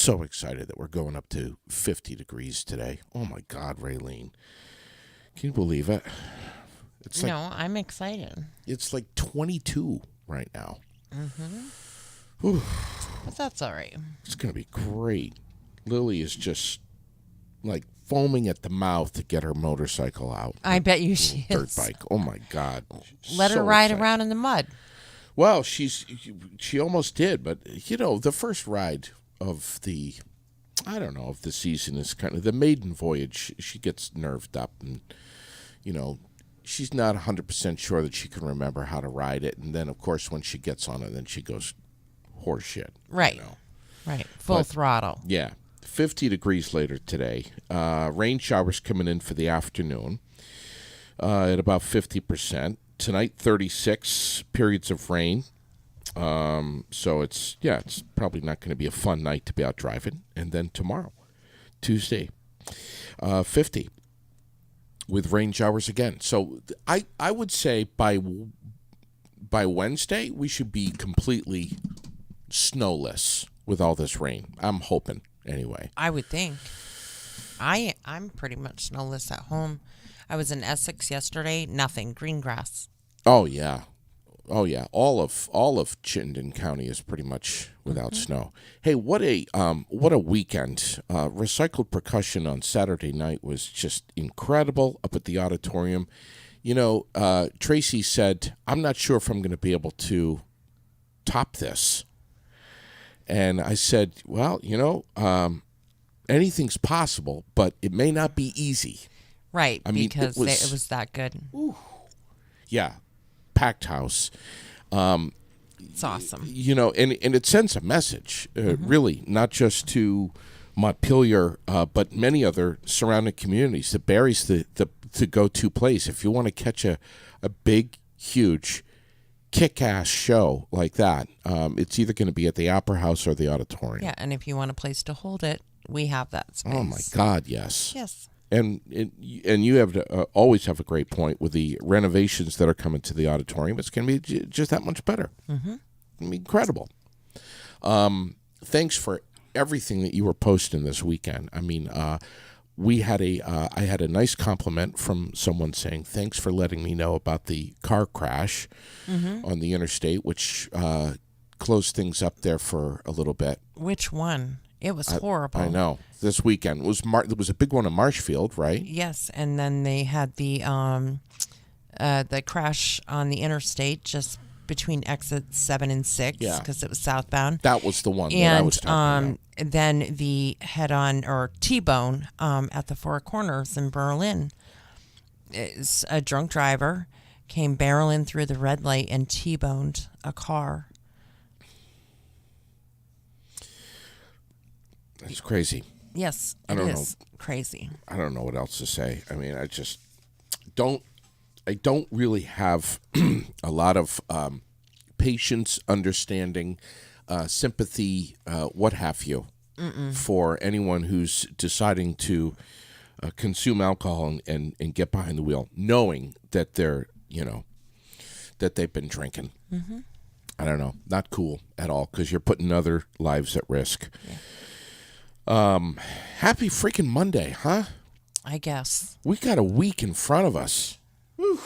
so excited that we're going up to 50 degrees today. Oh my God, Raylene. Can you believe it? It's like, No, I'm excited. It's like 22 right now. Mm-hmm. But that's all right. It's going to be great. Lily is just like foaming at the mouth to get her motorcycle out. I bet you she Dirt is. bike. Oh my God. Let her So ride excited. around in the mud. Well, she almost did, but the first ride of the season is kind of the maiden voyage. She gets nerved up and she's not 100% sure that she can remember how to ride it, and then of course when she gets on it, then she goes horseshit. Right. Right. Full throttle. Yeah. 50 degrees later today. Rain showers coming in for the afternoon at about 50%. Tonight, 36 periods of rain. So it's probably not going to be a fun night to be out driving. And then tomorrow, Tuesday, 50 with rain showers again. So I would say by Wednesday, we should be completely snowless with all this rain. I'm hoping, anyway. I would think. I'm pretty much snowless at home. I was in Essex yesterday. Nothing. Green grass. Oh yeah. All of Chittenden County is pretty much without snow. Hey, what a weekend! Recycled Percussion on Saturday night was just incredible up at the auditorium. Tracy said, "I'm not sure if I'm going to be able to top this." And I said, well, anything's possible, but it may not be easy. Right, because it was that good. Ooh, yeah, packed house. It's awesome. And it sends a message, really, not just to Montpelier, but many other surrounding communities. That Barry's the go-to place. If you want to catch a big, huge, kick-ass show like that, it's either going to be at the Opera House or the auditorium. Yeah, and if you want a place to hold it, we have that space. Oh my God, yes. Yes. And you have to always have a great point with the renovations that are coming to the auditorium. It's going to be just that much better. Mm-hmm. It's going to be incredible. Thanks for everything that you were posting this weekend. I mean, I had a nice compliment from someone saying, thanks for letting me know about the car crash on the interstate, which closed things up there for a little bit. Which one? It was horrible. I know. This weekend there was a big one in Marshfield, right? Yes, and then they had the crash on the interstate just between exits 7 and 6 because it was southbound. That was the one that I was talking about. Then the head-on or T-bone at the Four Corners in Berlin. Is a drunk driver came barreling through the red light and T-boned a car. It's crazy. Yes, it is crazy. I don't know what else to say. I mean, I just don't really have a lot of patience, understanding, sympathy, what have you, for anyone who's deciding to consume alcohol and get behind the wheel, knowing that that they've been drinking. Mm-hmm. I don't know. Not cool at all, because you're putting other lives at risk. Yeah. Happy freaking Monday, huh? I guess. We got a week in front of us. Whew.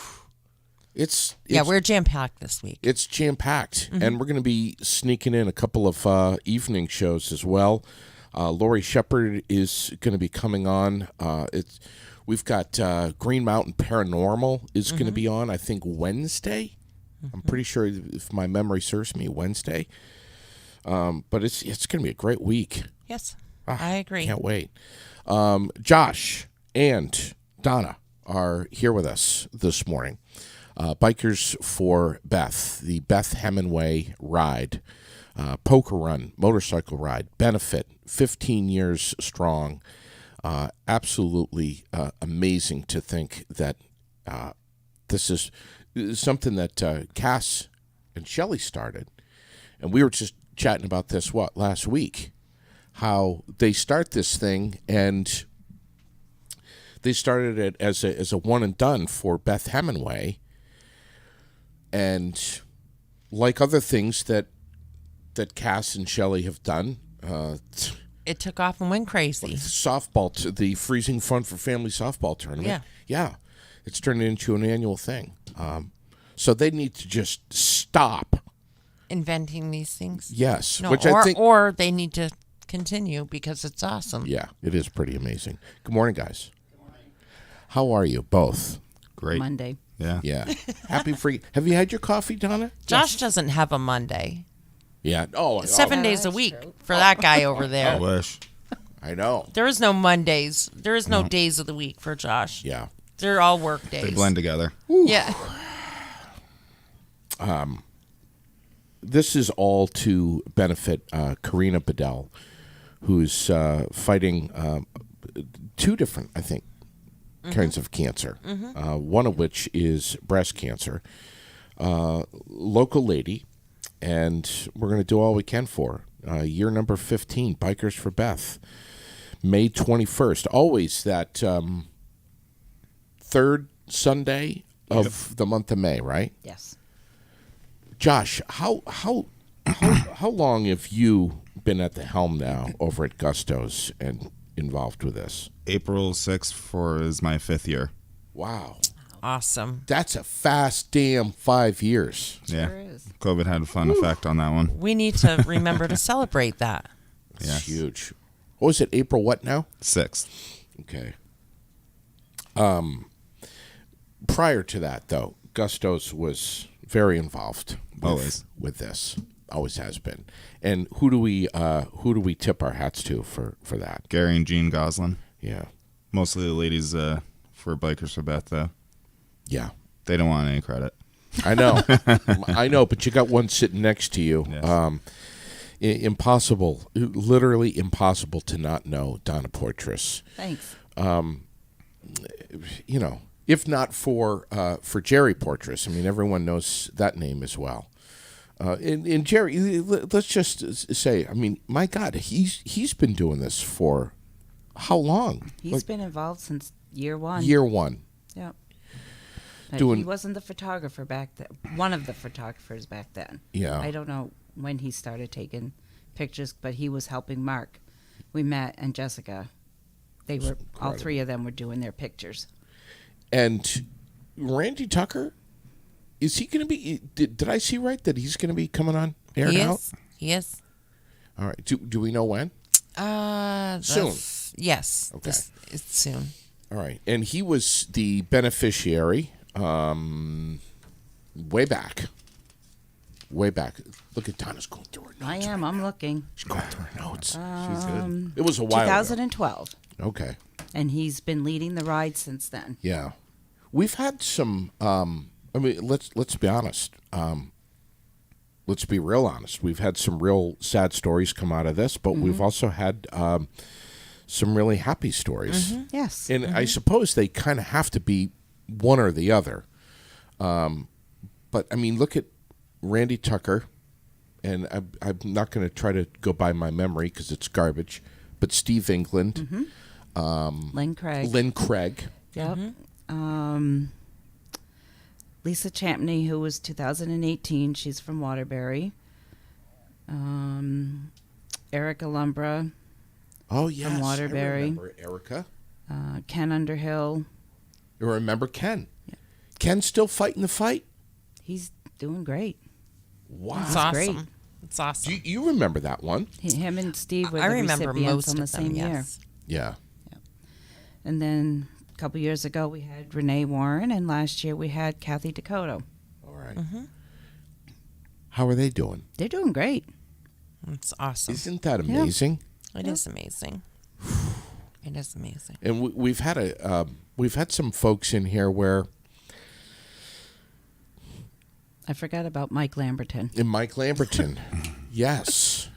It's we're jam-packed this week. It's jam-packed, and we're going to be sneaking in a couple of evening shows as well. Lori Shepard is going to be coming on. We've got Green Mountain Paranormal is going to be on, I think, Wednesday. I'm pretty sure, if my memory serves me, Wednesday. But it's going to be a great week. Yes. I agree. Can't wait. Josh and Donna are here with us this morning. Bikers for Beth, the Beth Hemingway ride, poker run, motorcycle ride, benefit, 15 years strong. Absolutely amazing to think that this is something that Cass and Shelley started. And we were just chatting about this, last week. How they start this thing, and they started it as a one and done for Beth Hemingway, and like other things that Cass and Shelley have done, it took off and went crazy. Softball, the Freezing Fun for Family softball tournament. Yeah. It's turned into an annual thing. So they need to just stop Inventing these things. Yes, No, which or, I think. or they need to continue because it's awesome. Yeah, it is pretty amazing. Good morning, guys. Good morning. How are you both? Great. Monday. Yeah. Yeah. Happy free. Have you had your coffee, Donna? Josh doesn't have a Monday. Yeah. Oh, 7 days a that's week true. for that guy over I there. wish. I know. There is no Mondays. There is no days of the week for Josh. Yeah. They're all work days. They blend together. Yeah. This is all to benefit Karina Bedell, who's fighting two different, I think, kinds of cancer. One of which is breast cancer. Local lady, and we're going to do all we can for her. Year number 15, Bikers for Beth. May 21st. Always that third Sunday of the month of May, right? Yes. Josh, how long have you been at the helm now over at Gusto's and involved with this? April 6th is my 5th year. Wow. Awesome. That's a fast damn 5 years. Yeah. Sure is. COVID had a fun effect on that one. We need to remember to celebrate that. It's Yes. huge. What was it, April what now? 6th. Okay. Prior to that, though, Gusto's was very involved Always. with this. Always has been. And who do we tip our hats to for that? Gary and Jean Goslin. Yeah. Mostly the ladies for Bikers for Beth, though. Yeah. They don't want any credit. I know. I know, but you got one sitting next to you. Yes. Impossible, literally impossible to not know Donna Portress. Thanks. You know, if not for Jerry Portress. I mean, everyone knows that name as well. And Jerry, let's just say, I mean, my God, he's been doing this for how long? He's been involved since year one. Year one. Yep. But Doing- he wasn't the photographer back then. One of the photographers back then. Yeah. I don't know when he started taking pictures, but he was helping Mark. We met, and Jessica. They were all incredible. three of them were doing their pictures. And Randy Tucker, is he going to be? Did I see right that he's going to be coming on air He now? is. He is. All right. Do we know when? Soon. Yes. Okay. It's soon. All right. And he was the beneficiary way back. Way back. Look at Donna's going through her notes. I am. I'm looking. She's going through her notes. She's good. It was a while ago. 2012, Okay. and he's been leading the ride since then. Yeah. We've had some I mean, let's be honest. Let's be real honest. We've had some real sad stories come out of this, but we've also had some really happy stories. Yes. And I suppose they kind of have to be one or the other. But I mean, look at Randy Tucker, and I'm not going to try to go by my memory because it's garbage. But Steve England, Lynn Craig. Lynn Craig, Yep. Lisa Champney, who was 2018. She's from Waterbury. Erica Lumbra, oh yes, Waterbury. I remember Erica. Ken Underhill. You remember Ken? Ken's still fighting the fight. He's doing great. Wow. It's That's awesome. great. It's awesome. You remember that one? Him and Steve were I the remember recipients most on the of them. same year. Yes. Yeah. And then a couple years ago, we had Renee Warren, and last year we had Kathy Dakota. All right. How are they doing? They're doing great. It's awesome. Isn't that amazing? It is amazing. It is amazing. And we've had some folks in here where I forgot about Mike Lamberton. in Mike Lamberton, yes,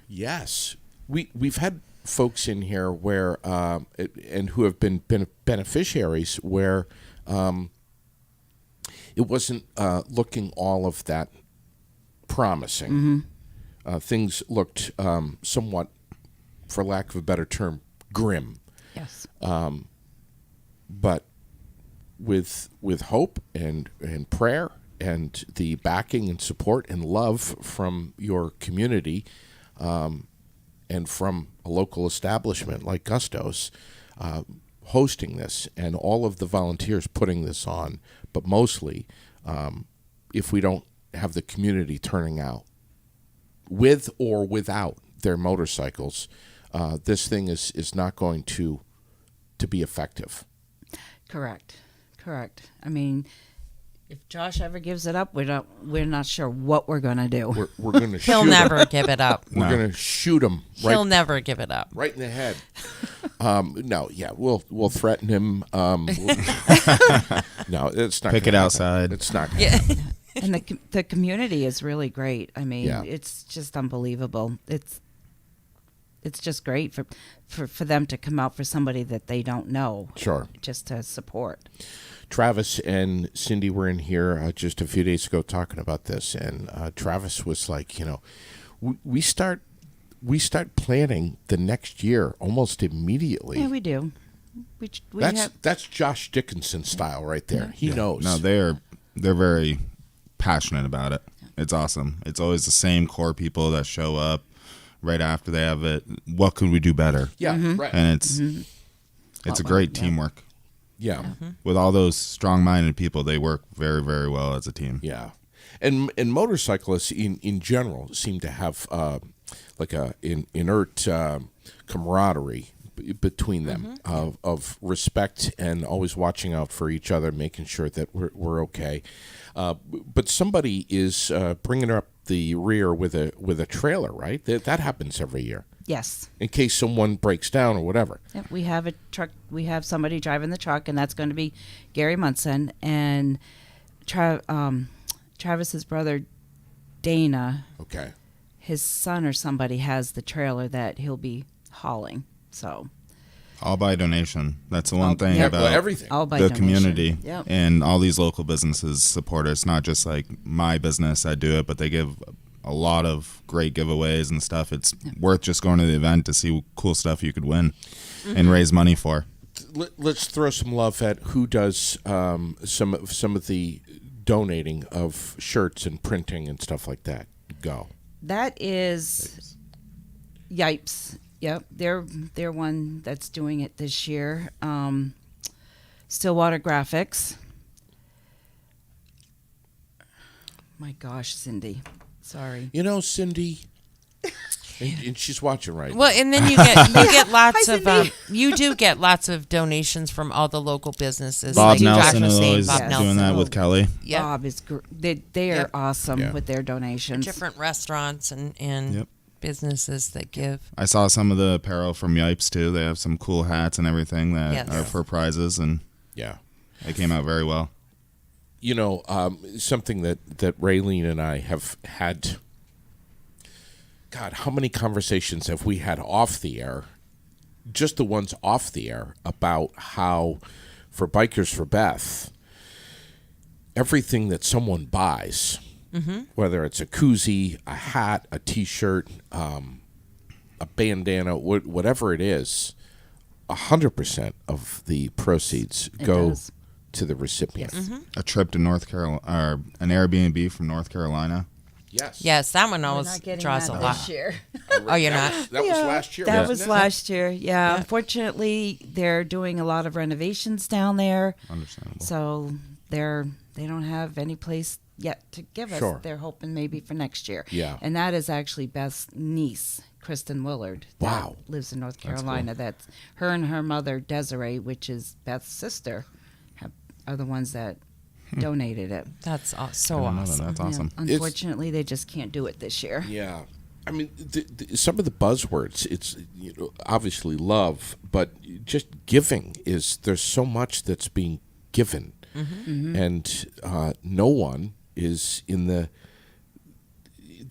we've had folks in here where and who have been beneficiaries where it wasn't looking all of that promising. Things looked somewhat, for lack of a better term, grim. Yes. But with hope and prayer and the backing and support and love from your community, and and from a local establishment like Gusto's hosting this, and all of the volunteers putting this on, but mostly if we don't have the community turning out with or without their motorcycles, this thing is not going to be effective. Correct. I mean, if Josh ever gives it up, we're not sure what we're going to do. We're going to shoot He'll him. never give it up. We're going to shoot him He'll never give it up. right in the head. No, yeah, we'll threaten him. No, it's not. Pick gonna it happen. outside. It's not. Gonna Yeah. happen. And the community is really great. I mean, Yeah. it's just unbelievable. It's just great for them to come out for somebody that they don't know. Sure. Just to support. Travis and Cindy were in here just a few days ago talking about this, and Travis was like, we start planning the next year almost immediately. Yeah, we do. That's Josh Dickinson style right there. He knows. No, they're very passionate about it. It's awesome. It's always the same core people that show up right after they have it. What could we do better? Yeah, right. And it's a great teamwork. Yeah. With all those strong-minded people, they work very, very well as a team. Yeah, and motorcyclists in general seem to have like a inert camaraderie between them of respect and always watching out for each other, making sure that we're okay. But somebody is bringing up the rear with a trailer, right? That happens every year. Yes. In case someone breaks down or whatever. Yep, we have a truck. We have somebody driving the truck, and that's going to be Gary Munson and Travis's brother, Dana. Okay. His son or somebody has the trailer that he'll be hauling. So All by donation. That's the one thing yeah, about everything. all by the donation. community. Yep. And all these local businesses support it. It's not just like my business, I do it, but they give a lot of great giveaways and stuff. It's worth just going to the event to see cool stuff you could win and raise money for. Let's throw some love at who does some of the donating of shirts and printing and stuff like that. Go. That is Yipes. Yep, they're one that's doing it this year. Stillwater Graphics. My gosh, Cindy. Sorry. Cindy, and she's watching right now. Well, and then you get lots Hi, of Cindy. you do get lots of donations from all the local businesses. Bob like Josh Nelson was is saying, always Bob doing Nelson. that with Kelly. Yep. Bob is they are Yep. awesome Yeah. with their donations. Different restaurants and Yep. businesses that give. I saw some of the apparel from Yipes too. They have some cool hats and everything that Yes. are for prizes, and Yeah. it came out very well. Something that Raylene and I have had. God, how many conversations have we had off the air? Just the ones off the air about how, for Bikers for Beth, everything that someone buys, whether it's a koozie, a hat, a T-shirt, a bandana, whatever it is, 100% of the proceeds go does. to the recipient. A trip to North Carolina, or an Airbnb from North Carolina. Yes. Yes, that one We're always not getting draws that a lot. this year. Oh, you're That not? was- That was last year. That wasn't was it? last year. Yeah. Unfortunately, they're doing a lot of renovations down there, Understandable. so they don't have any place yet to give us. Sure. They're hoping maybe for next year. Yeah. And that is actually Beth's niece, Kristen Willard. that Wow. lives in North That's cool. Carolina. That's her and her mother, Desiree, which is Beth's sister, are the ones that donated it. That's so I don't know that. awesome. That's awesome. Yeah, unfortunately, they just can't do it this year. Yeah. I mean, some of the buzzwords, it's obviously love, but just giving there's so much that's being given. And no one is in the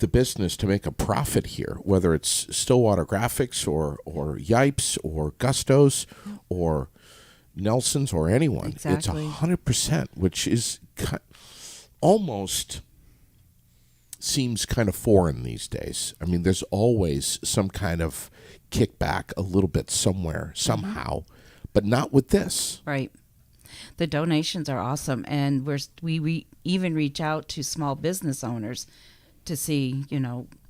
business to make a profit here, whether it's Stillwater Graphics or Yipes or Gusto's or Nelson's or anyone. Exactly. It's 100%, which is almost seems kind of foreign these days. I mean, there's always some kind of kickback a little bit somewhere, somehow, but not with this. Right. The donations are awesome, and we even reach out to small business owners to see,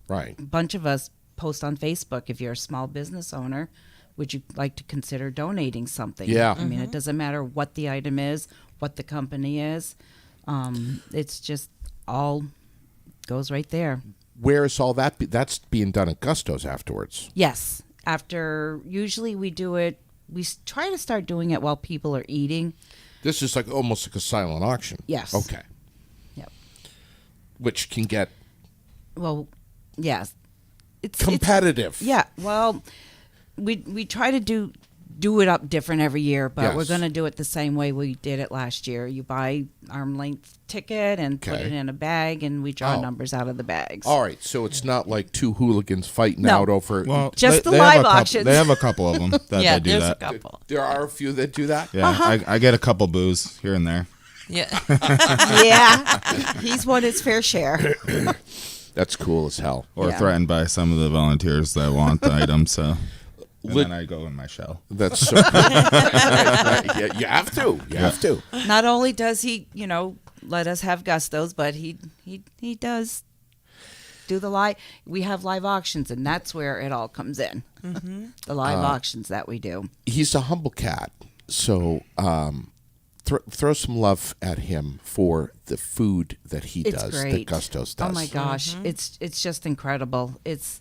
Right. a bunch of us post on Facebook, if you're a small business owner, would you like to consider donating something? Yeah. I mean, it doesn't matter what the item is, what the company is. It's just all goes right there. Where is all that? That's being done at Gusto's afterwards. Yes. After, usually we do it, try to start doing it while people are eating. This is like almost like a silent auction. Yes. Okay. Yep. Which can get Well, yes. It's competitive. Yeah. Well, we try to do it up different every year, but Yes. we're going to do it the same way we did it last year. You buy arm length ticket and put Okay. it in a bag, and we draw Oh. numbers out of the bags. All right. So it's not like two hooligans fighting No. out over. Well, Just the they have live a couple- auctions. They have a couple of them that Yeah, they do there's that. a couple. There are a few that do that. Yeah, I get a couple boos here and there. Yeah. Yeah. He's won his fair share. That's cool as hell. Or Yeah. threatened by some of the volunteers that want the item. So, and Lit- then I go in my shell. That's so right. Yeah, you have to. You have to. Not only does he, let us have Gustos, but he does do the live. We have live auctions, and that's where it all comes in. The live auctions that we do. He's a humble cat. So throw some love at him for the food that he It's does, great. that Gusto's does. Oh my gosh, it's just incredible. It's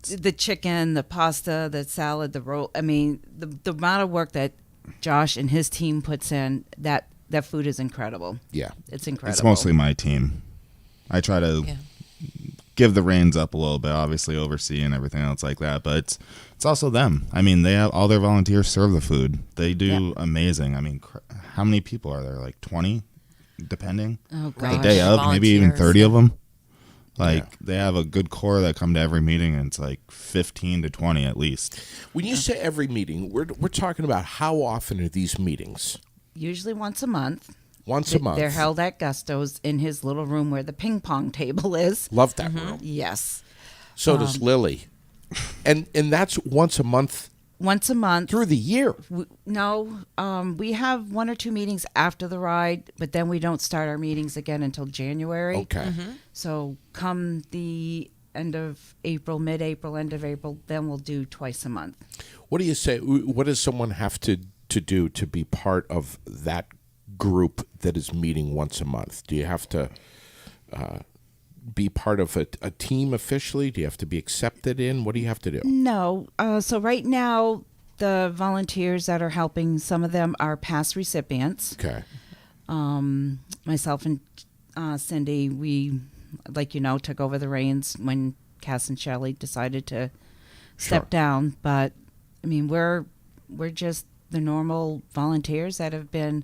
the chicken, the pasta, the salad, the roll. I mean, the amount of work that Josh and his team puts in, that food is incredible. Yeah. It's incredible. It's mostly my team. I try to Yeah. give the reins up a little bit, obviously oversee and everything else like that. But it's also them. I mean, they have all their volunteers serve the food. They do amazing. I mean, how many people are there? Like 20, depending. Oh The gosh. day of, maybe even Volunteers. 30 of them. Like Yeah. they have a good core that come to every meeting, and it's like 15 to 20 at least. When you say every meeting, we're talking about how often are these meetings? Usually once a month. Once a month. They're held at Gusto's in his little room where the ping pong table is. Love that room. Yes. So does Lily. And that's once a month Once a month. through the year. No, we have one or two meetings after the ride, but then we don't start our meetings again until January. Okay. So come the end of April, mid-April, end of April, then we'll do twice a month. What do you say? What does someone have to do to be part of that group that is meeting once a month? Do you have to be part of a team officially? Do you have to be accepted in? What do you have to do? No. So right now, the volunteers that are helping, some of them are past recipients. Okay. Myself and Cindy, we, took over the reins when Cass and Shelley decided to step Sure. down. But, I mean, we're just the normal volunteers that have been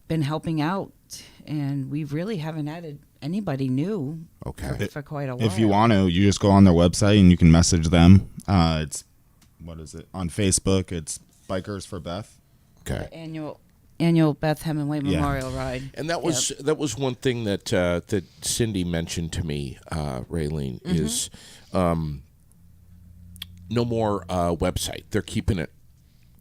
helping out, and we really haven't added anybody new Okay. for quite a while. If you want to, you just go on their website and you can message them. It's what is it on Facebook? It's Bikers for Beth. Okay. Annual Beth Hemingway Yeah. Memorial Ride. And that was one thing that that Cindy mentioned to me, Raylene, is no more website. They're keeping it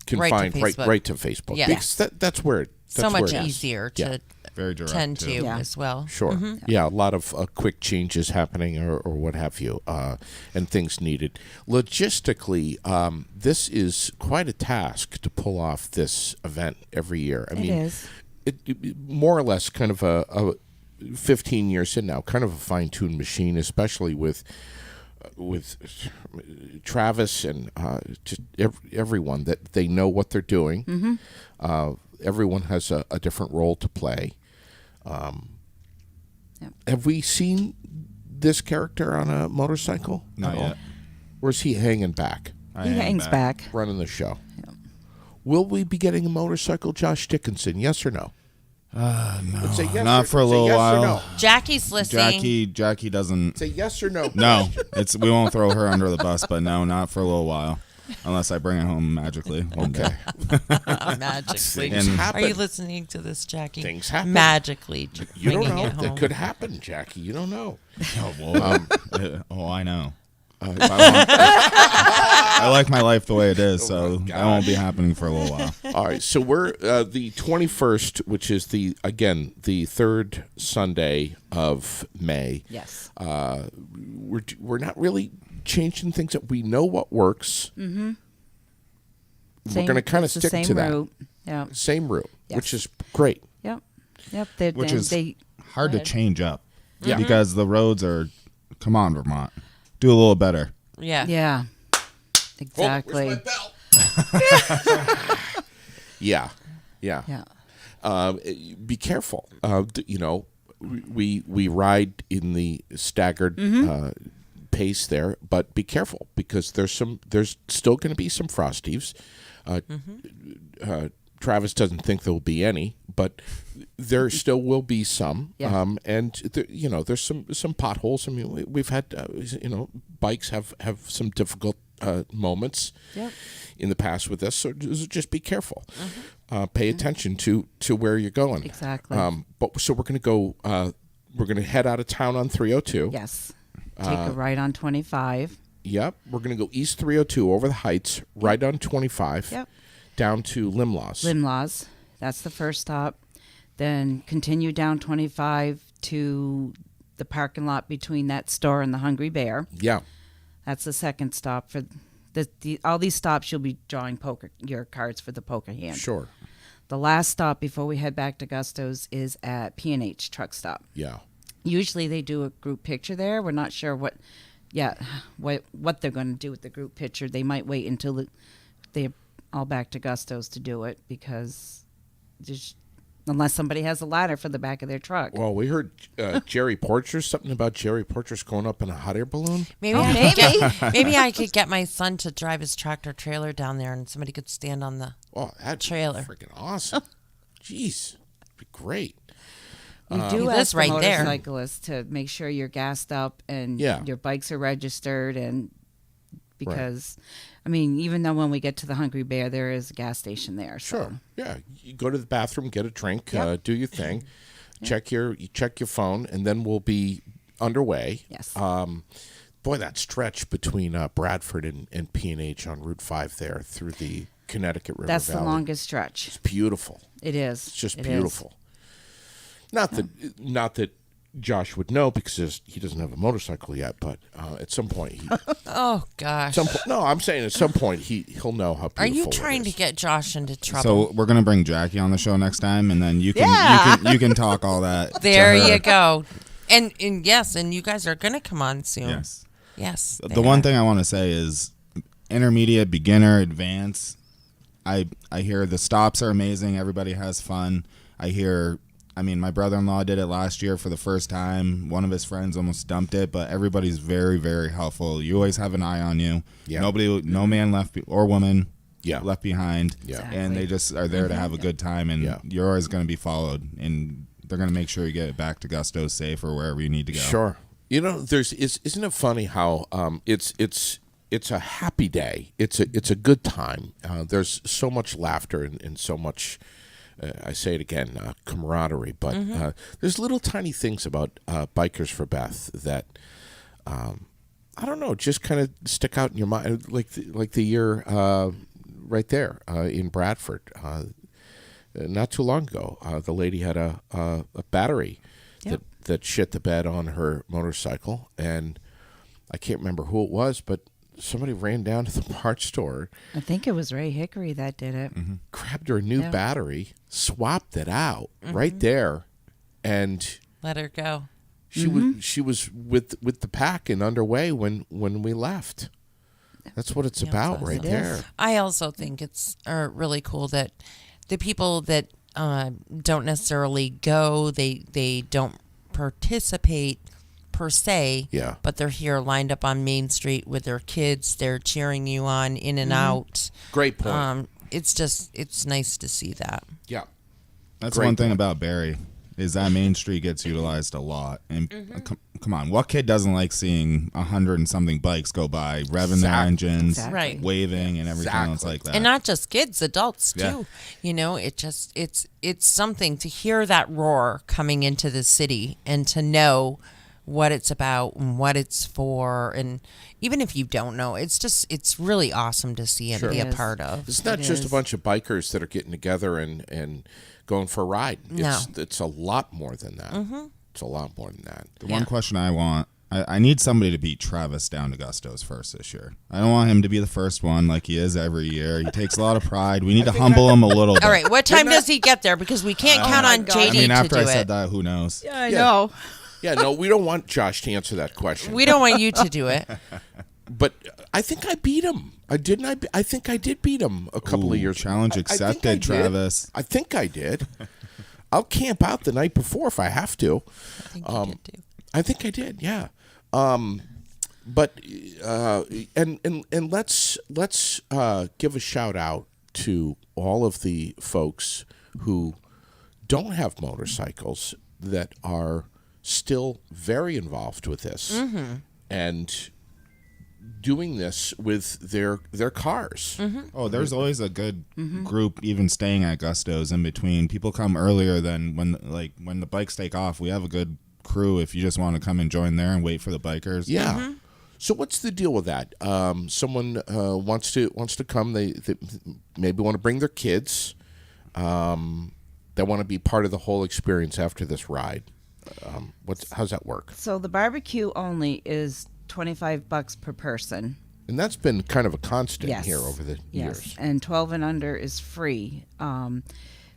confined Facebook. right to Facebook. Yeah. Because that's where So that's much where it is. easier Yeah. to Very direct. tend too. to Yeah. as well. Sure. Yeah, a lot of quick changes happening or what have you, and things needed. Logistically, this is quite a task to pull off this event every year. I mean, is. It more or less kind of a 15 years in now, kind of a fine-tuned machine, especially with Travis and just everyone, that they know what they're doing. Everyone has a different role to play. Yep. Have we seen this character on a motorcycle? Not at all? yet. Or is he hanging back, I He hang hangs back. running the show? Will we be getting a motorcycle, Josh Dickinson? Yes or no? No, Say yes not or- for a say little yes or while. no. Jackie's listening. Jackie doesn't. Say yes or no. No, we won't throw her under the bus, but no, not for a little while, unless I bring it home magically one day. Magically. Things And- happen. Are you listening to this, Jackie? Things happen. Magically. You don't bringing know. it home. That could happen, Jackie. You don't know. Oh, well, I know. Uh, If I I like my life the way it is, so my that won't be happening for a little while. All right, so we're the 21st, which is the third Sunday of May. Yes. We're not really changing things up. We know what works. Mm-hmm. We're going to kind of stick to that. Route. Yeah. Same route, Yes. which is great. Yep. Which is hard to ahead. change up. Yeah. Because the roads are, come on, Vermont. Do a little better. Yeah. Yeah. Exactly. Where's my belt? Yeah. Be careful. We ride in the staggered pace there, but be careful because there's still going to be some frost heaves. Travis doesn't think there will be any, but there still will be some. Yeah. And there's some potholes. I mean, we've had bikes have some difficult moments in the past with this. So just be careful. Pay attention to where you're going. Exactly. So we're going to go. We're going to head out of town on 302. Yes. Take a right on 25. Yep. We're going to go east 302 over the heights, right on 25. Yep. Down to Limlaws. Limlaws. That's the first stop. Then continue down 25 to the parking lot between that store and the Hungry Bear. Yeah. That's the second stop. For all these stops, you'll be drawing your cards for the poker hand. Sure. The last stop before we head back to Gusto's is at P&H Truck Stop. Yeah. Usually they do a group picture there. We're not sure what they're going to do with the group picture. They might wait until they're all back to Gusto's to do it because unless somebody has a ladder for the back of their truck. Well, we heard Jerry Porcher, something about Jerry Porcher's going up in a hot air balloon. Maybe I could get my son to drive his tractor trailer down there, and somebody could stand on the That's trailer. Freaking awesome. Jeez. It'd be great. We do He ask lives the right there. motorcyclists to make sure you're gassed up and Yeah. your bikes are registered, and because, I mean, even though when we get to the Hungry Bear, there is a gas station there. So. Sure. Yeah. You go to the bathroom, get a drink, Yep. do your thing, check your phone, and then we'll be underway. Yes. Boy, that stretch between Bradford and P&H on Route 5 there through the Connecticut River That's Valley. the longest stretch. It's beautiful. It is. It's just It is. beautiful. Not that Josh would know because he doesn't have a motorcycle yet, but at some point Oh gosh. I'm saying at some point he'll know how beautiful Are you it trying to is. get Josh into trouble? So we're gonna bring Jackie on the show next time, and then you can you can talk all that. to there her. you go. And yes, and you guys are gonna come on soon. Yes. Yes. The one thing I want to say is intermediate, beginner, advanced. I hear the stops are amazing. Everybody has fun. I mean, my brother-in-law did it last year for the first time. One of his friends almost dumped it, but everybody's very, very helpful. You always have an eye on you. Yeah. No man or woman Yeah. left behind. Yeah. And they just are there to have a good time, and you're always going to be followed, and they're going to make sure you get it back to Gusto safe or wherever you need to go. Sure. Isn't it funny how it's a happy day. It's a good time. There's so much laughter and so much. I say it again, camaraderie. But there's little tiny things about Bikers for Beth that I don't know, just kind of stick out in your mind, like the year right there in Bradford. Not too long ago, the lady had a battery that shit the bed on her motorcycle, and I can't remember who it was, but somebody ran down to the parts store. I think it was Ray Hickory that did it. Grabbed her a new battery, swapped it out right there, and Let her go. she was with the pack and underway when we left. That's what it's about awesome. right It there. is. I also think it's really cool that the people that don't necessarily go, they don't participate per se, but they're here lined up on Main Street with their kids. They're cheering you on in and out. Great point. It's nice to see that. Yeah. That's Great one thing point. about Barrie is that Main Street gets utilized a lot. And come on, what kid doesn't like seeing 100 and something bikes go by, revving their engines, Exactly. Right. waving, and everything else like that? And not just kids, adults too. Yeah. You know, it's something to hear that roar coming into the city and to know what it's about and what it's for. And even if you don't know, it's really awesome to see and Sure. be It a is. part of. It's not It just a is. bunch of bikers that are getting together and going for a ride. No. It's a lot more than that. Mm-hmm. It's a lot more than that. The one question I want, I need somebody to beat Travis down to Gusto's first this year. I don't want him to be the first one like he is every year. He takes a lot of pride. We need to humble him a little bit. All right, what time does he get there? Because we can't count my on God. JD I mean, to after do I said it. that, who knows? Yeah, I Yeah. know. Yeah, no, we don't want Josh to answer that question. We don't want you to do it. But I think I beat him. I think I did beat him a couple Ooh, of years. challenge I think I accepted, did. Travis. I think I did. I'll camp out the night before if I have to. I think you did too. I think I did. Yeah. But let's give a shout out to all of the folks who don't have motorcycles that are still very involved with this and doing this with their cars. Oh, there's always a good group even staying at Gusto's in between. People come earlier than when the bikes take off. We have a good crew if you just want to come and join there and wait for the bikers. Yeah. So what's the deal with that? Someone wants to come. They maybe want to bring their kids. They want to be part of the whole experience after this ride. How's that work? So the barbecue only is $25 per person. And that's been kind of a constant Yes. here over the Yes, years. and 12 and under is free.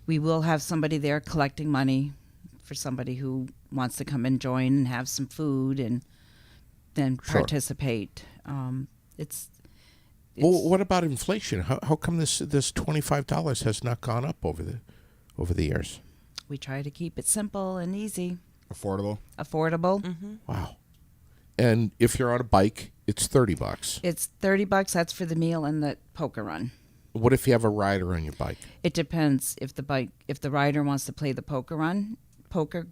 We will have somebody there collecting money for somebody who wants to come and join and have some food and then Sure. participate. It's Well, what about inflation? How come this $25 has not gone up over the years? we try to keep it simple and easy, Affordable. affordable. Wow. And if you're on a bike, it's $30. It's $30. That's for the meal and the poker run. What if you have a rider on your bike? It depends if the rider wants to play the poker,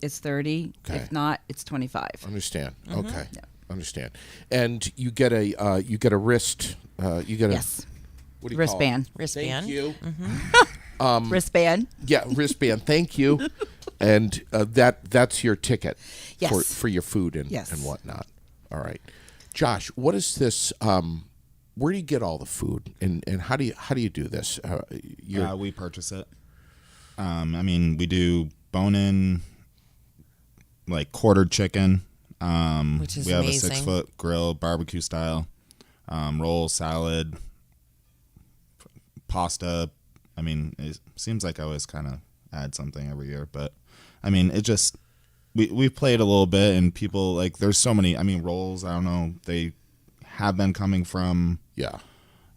it's 30. Okay. If not, it's 25. Understand? Okay. Yeah. Understand. And you get a wrist. You get a Yes. what do you Wristband. Call it? Wristband. Thank you. Wristband. Yeah, wristband. Thank you. And that's your ticket Yes. for your food and Yes. and whatnot. All right, Josh. What is this? Where do you get all the food, and how do you do this? We purchase it. I mean, we do bone-in, like quartered chicken. Which is we have amazing. a 6-foot grill, barbecue style, roll, salad, pasta. I mean, it seems like I always kind of add something every year, but I mean, it just we've played a little bit, and people like there's so many. I mean, rolls. I don't know. They have been coming from Yeah.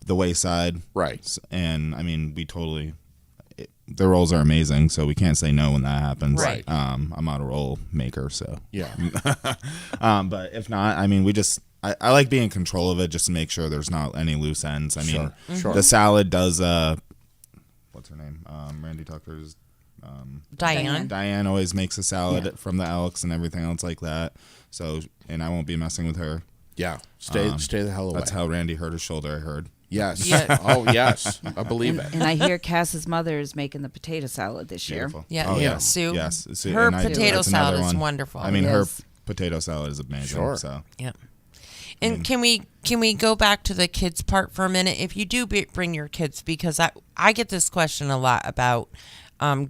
the wayside, Right. and I mean, the rolls are amazing, so we can't say no when that happens. Right. I'm not a roll maker, so. Yeah. But if not, I mean, I like being in control of it just to make sure there's not any loose ends. I mean, Sure. the salad does, what's her name? Randy Tucker's, Diane. Diane always makes a salad from the Elks and everything else like that. So, and I won't be messing with her. Yeah. Stay the hell away. That's how Randy hurt his shoulder, I heard. Yes. Yeah. Oh yes. I believe it. And I hear Cass's mother is making the potato salad this year. Beautiful. Yeah, Oh, yeah. yeah. Sue. Yes. Sue, Her and potato that's another salad is one. wonderful. I mean, It her is. potato salad is amazing. Sure. So. Yeah. And can we go back to the kids part for a minute? If you do bring your kids, because I get this question a lot about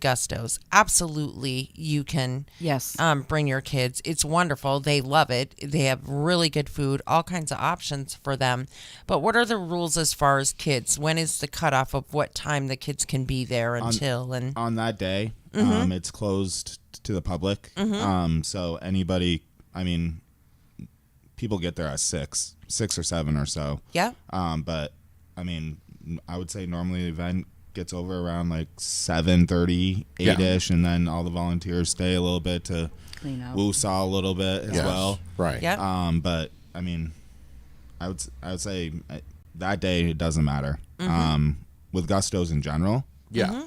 Gusto's. Absolutely, you can Yes. bring your kids. It's wonderful. They love it. They have really good food, all kinds of options for them. But what are the rules as far as kids? When is the cutoff of what time the kids can be there until? And On that day, it's closed to the public. So anybody, I mean, people get there at 6 or 7 or so. yeah, But I mean, I would say normally the event gets over around like 7:30, 8ish, and then all the volunteers stay a little bit to Clean up. woo-saw a little bit as Yes. well. Right. yeah. But I mean, I would say that day it doesn't matter. With Gusto's in general, Yeah.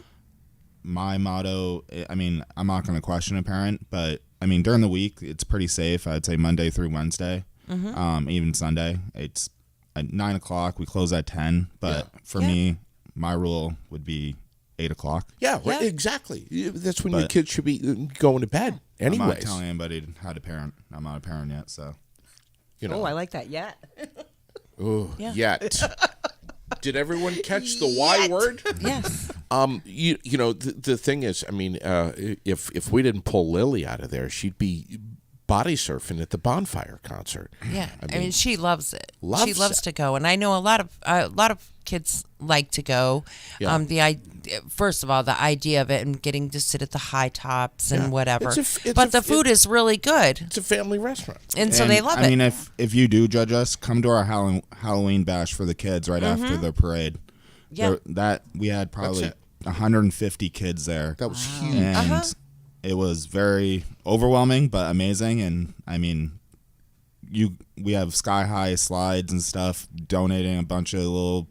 my motto, I mean, I'm not going to question a parent, but I mean, during the week, it's pretty safe. I'd say Monday through Wednesday, even Sunday. It's at 9 o'clock. We close at 10. But for Yeah. me, my rule would be 8 o'clock. Yeah, right, Yeah. exactly. That's when your But- kids should be going to bed. I'm not Anyways, telling anybody how to parent. I'm not a parent yet, so. you know. Oh, I like that. Yeah. Ooh, Yeah. Yet. Did everyone catch the Y word? Yes. You know the thing is, I mean, if we didn't pull Lily out of there, she'd be body surfing at the bonfire concert. Yeah, I mean, she loves it. She Loves loves it. to go, and I know a lot of kids like to go. Yeah. First of all, the idea of it and getting to sit at the high tops and Yeah. whatever. It's But a- the food is really good, It's a family restaurant. and so they love I it. mean, if you do judge us, come to our Halloween bash for the kids right after the parade. Yeah. We had probably it. 150 kids there. That was huge. And it was very overwhelming but amazing. And I mean, we have sky high slides and stuff, donating a bunch of little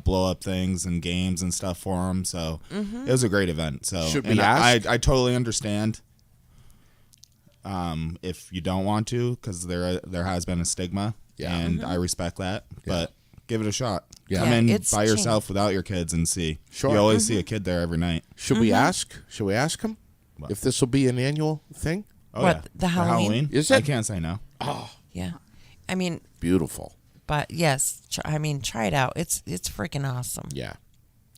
blow up things and games and stuff for them. So it was a great event. So Should we and ask? I totally understand if you don't want to, because there has been a stigma, Yeah. and I respect that. But give it a shot. Yeah. Come Yeah, in it's by changed. yourself without your kids and see. Sure. You always see a kid there every night. Should we ask? Should we ask him What? if this will be an annual thing? Oh, What, yeah. the Halloween? Is I it? can't say no. Yeah, I mean, Beautiful. but yes, try it out. It's freaking awesome. Yeah.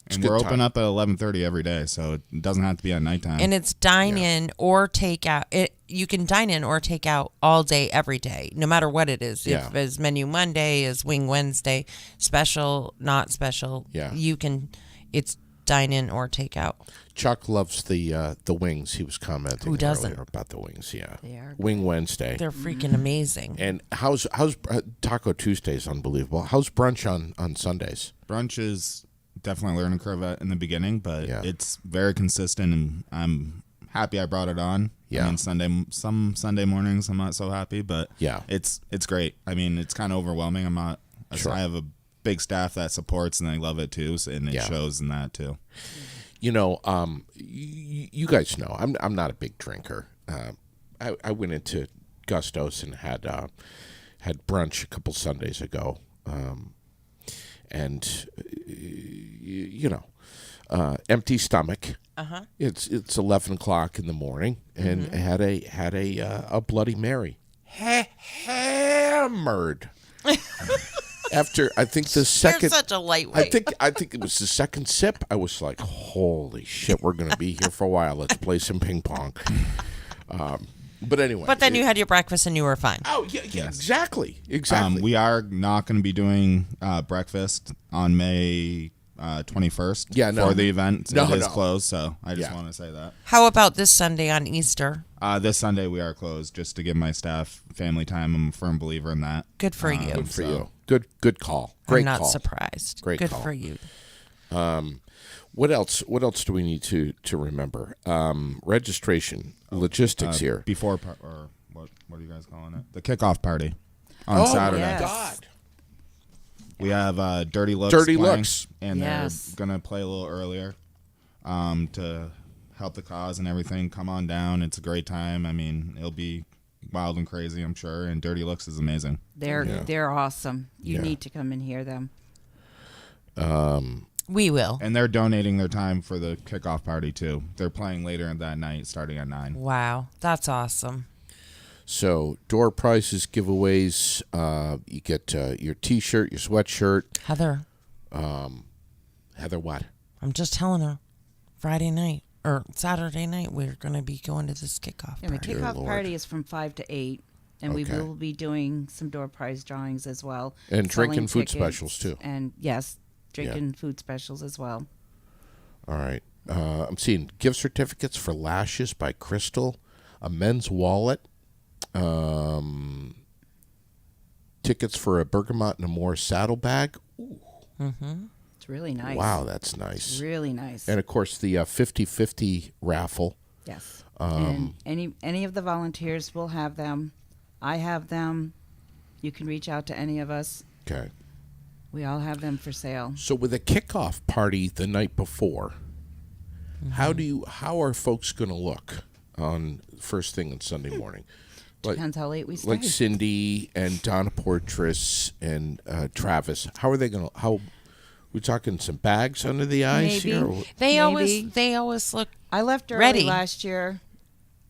It's And good we're time. open up at 11:30 every day, so it doesn't have to be at nighttime. And it's dine in or take out. You can dine in or take out all day, every day, no matter what it is. Yeah. If it's menu Monday, is wing Wednesday, special, not special. Yeah. You can. It's dine in or take out. Chuck loves the wings. He was commenting Who doesn't? earlier about the wings. Yeah. They are Wing Wednesday. They're freaking amazing. And how's Taco Tuesday's unbelievable. How's brunch on Sundays? Brunch is definitely a learning curve in the beginning, but Yeah. it's very consistent, and I'm happy I brought it on. Yeah. I mean, some Sunday mornings I'm not so happy, but Yeah. it's great. I mean, it's kind of overwhelming. I'm not. Sure. I have a big staff that supports, and they love it too, and it Yeah. shows in that too. You know, you guys know I'm not a big drinker. I went into Gusto's and had brunch a couple Sundays ago, and you know, empty stomach. It's 11 o'clock in the morning, and had a Bloody Mary, hammered. After I think the You're second. such a lightweight. I think it was the second sip. I was like, "Holy shit, we're gonna be here for a while. Let's play some ping pong." But anyway. But then you had your breakfast and you were fine. Oh yeah, Yes. exactly. We are not going to be doing breakfast on May 21st. Yeah, no. For the event, No, it is no. closed. So I just Yeah. want to say that. How about this Sunday on Easter? This Sunday we are closed just to give my staff family time. I'm a firm believer in that. Good for you. Good for you. Good call. Great I'm not call. surprised. Great Good call. for you. What else? What else do we need to remember? Registration, logistics here. Before or what are you guys calling it? The kickoff party on Saturday. yes. God. We have Dirty Looks. Dirty playing, Looks. and Yes. they're gonna play a little earlier, to help the cause and everything. Come on down. It's a great time. I mean, it'll be wild and crazy, I'm sure. And Dirty Looks is amazing. They're awesome. You Yeah. need to come and hear them. We will. And they're donating their time for the kickoff party too. They're playing later in that night, starting at 9. Wow, that's awesome. So door prizes, giveaways. You get your T-shirt, your sweatshirt. Heather, Heather, what? I'm just telling her, Friday night or Saturday night, we're going to be going to this kickoff. And the party. kickoff Lord. party is from 5 to 8, and we Okay. will be doing some door prize drawings as well. And selling drinking food tickets, specials, too. And yes, drinking food specials as well. All right. I'm seeing gift certificates for Lashes by Crystal, a men's wallet, tickets for a Bergamot and a Moore saddlebag. It's really nice. Wow, that's nice. Really nice. And of course, the 50-50 raffle. Yes. And any of the volunteers will have them. I have them. You can reach out to any of us. Okay. We all have them for sale. So with a kickoff party the night before, how are folks going to look on first thing on Sunday morning? Depends how late we stay. Like Cindy and Donna Portress and Travis, how are they going to We talking some bags under the eyes Maybe. here? Or- They Maybe. always look. I left early Ready. last year.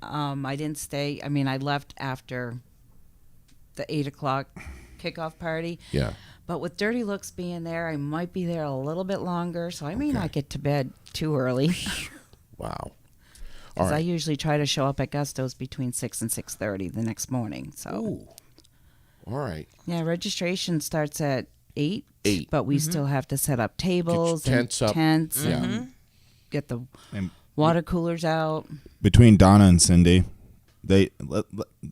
I didn't stay. I mean, I left after the 8:00 kickoff party. Yeah. But with Dirty Looks being there, I might be there a little bit longer, so I may Okay. not get to bed too early. Wow. All Because I right. usually try to show up at Gusto's between 6 and 6:30 the next morning. So Ooh. All right. yeah, registration starts at 8. 8. But we still have to set up tables tents and up. tents Yeah. and get the And water coolers out. between Donna and Cindy,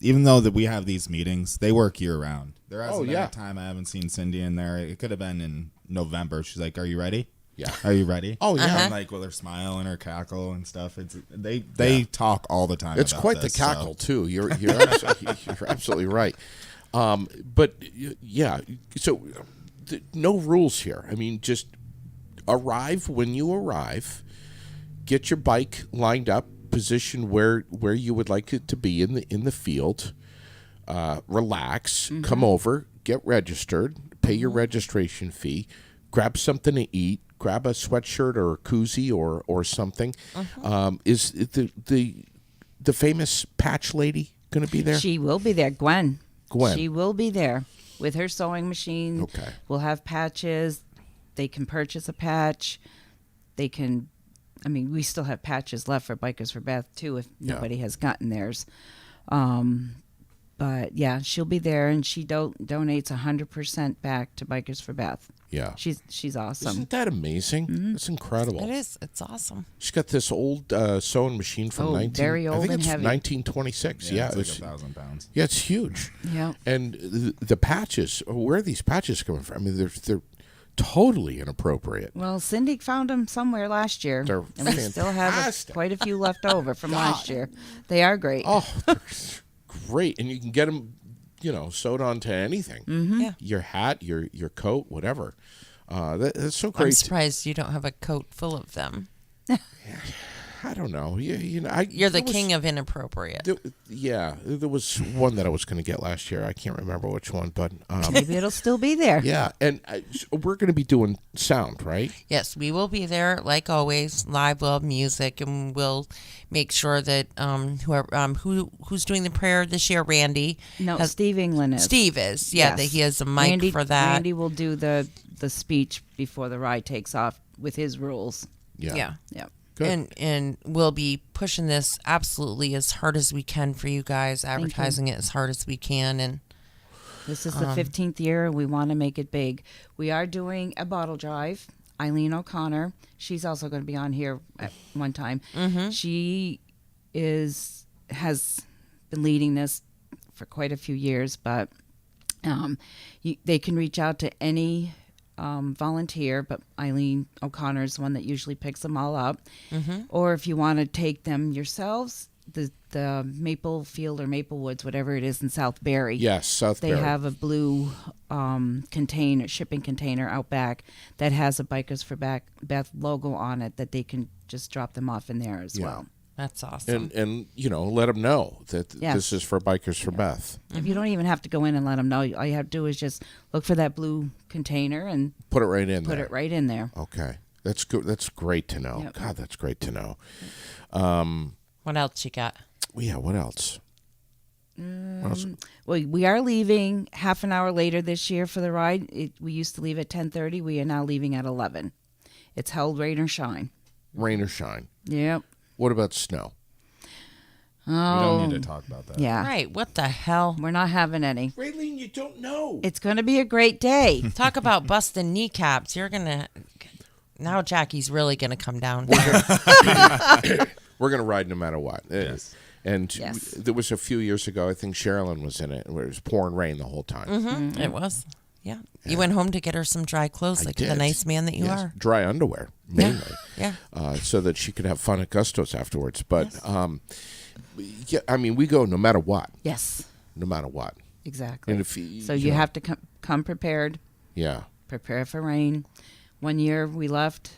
even though that we have these meetings, they work year round. There hasn't been yeah. a time I haven't seen Cindy in there. It could have been in November. She's like, "Are you ready? Yeah. Are you ready?" Oh, yeah. And like with her smile and her cackle and stuff. They talk all the time. It's about quite this, the cackle too. You're you're absolutely right. But yeah, so no rules here. I mean, just arrive when you arrive. Get your bike lined up, position where you would like it to be in the field. Relax, come over, get registered, pay your registration fee, grab something to eat, grab a sweatshirt or a koozie or something. Is the famous patch lady going to be there? She will be there, Gwen. Gwen. She will be there with her sewing machine. Okay. We'll have patches. They can purchase a patch. They can, I mean, we still have patches left for Bikers for Beth too if Yeah. nobody has gotten theirs. But yeah, she'll be there, and she donates 100% back to Bikers for Beth. Yeah. She's awesome. Isn't that amazing? It's incredible. It is. It's awesome. She's got this old sewing machine from Oh, 19. very I old think and it's heavy. 1926. Yeah, it's it's, like 1,000 pounds. yeah, it's huge. Yeah. And the patches. Where are these patches coming from? I mean, they're totally inappropriate. Well, Cindy found them somewhere last year, They're and we still have fantastic. quite a few left over from last year. They are great. Oh, they're great, and you can get them, sewed onto anything. Yeah. Your hat, your coat, whatever. That's so I'm great. surprised you don't have a coat full of them. I don't know. You're You're the king of inappropriate. There was one that I was going to get last year. I can't remember which one, but Maybe it'll still be there. yeah. And we're going to be doing sound, right? Yes, we will be there like always. Live, we'll have music, and we'll make sure that who's doing the prayer this year, Randy. No, has- Steve England is. Steve is. Yeah, Yes. that he has a mic for that. Randy will do the speech before the ride takes off with his rules. Yeah. Yeah. Good. And we'll be pushing this absolutely as hard as we can for you guys, advertising it as hard as we can. And This is the 15th year, and we want to make it big. We are doing a bottle drive. Eileen O'Connor, she's also going to be on here at one time. She has been leading this for quite a few years, but they can reach out to any volunteer, but Eileen O'Connor is the one that usually picks them all up. Or if you want to take them yourselves, the Maple Field or Maple Woods, whatever it is in South Barry. Yes, South They Barry. have a blue shipping container out back that has a Bikers for Beth logo on it that they can just drop them off in there as Yeah. well. that's awesome. and let them know that Yes. this is for Bikers for Beth. If you don't even have to go in and let them know, all you have to do is just look for that blue container and Put it right in put there. it right in there. Okay. That's good. That's great to know. Yep. God, that's great to know. What else you got? Yeah, what else? What else? Well, we are leaving half an hour later this year for the ride. We used to leave at 10:30. We are now leaving at 11. It's held rain or shine. Rain or shine. Yep. What about snow? We Oh, don't need to talk about that. yeah. Right. What the hell? We're not having any. Raylene, you don't know. It's going to be a great day. Talk about busting kneecaps. You're going to. Now Jackie's really going to come down. We're going to ride no matter what. Yes. And Yes. there was a few years ago, I think Sherilyn was in it, where it was pouring rain the whole time. It was. Yeah. You went home to get her some dry clothes, I like did. the nice man that you Yes. are. Dry underwear, mainly. Yeah. So that she could have fun at Gusto's afterwards. But, yeah, I mean, we go no matter what. Yes, No matter what. exactly. And if you, So you have to come prepared. Yeah. Prepare for rain. One year we left.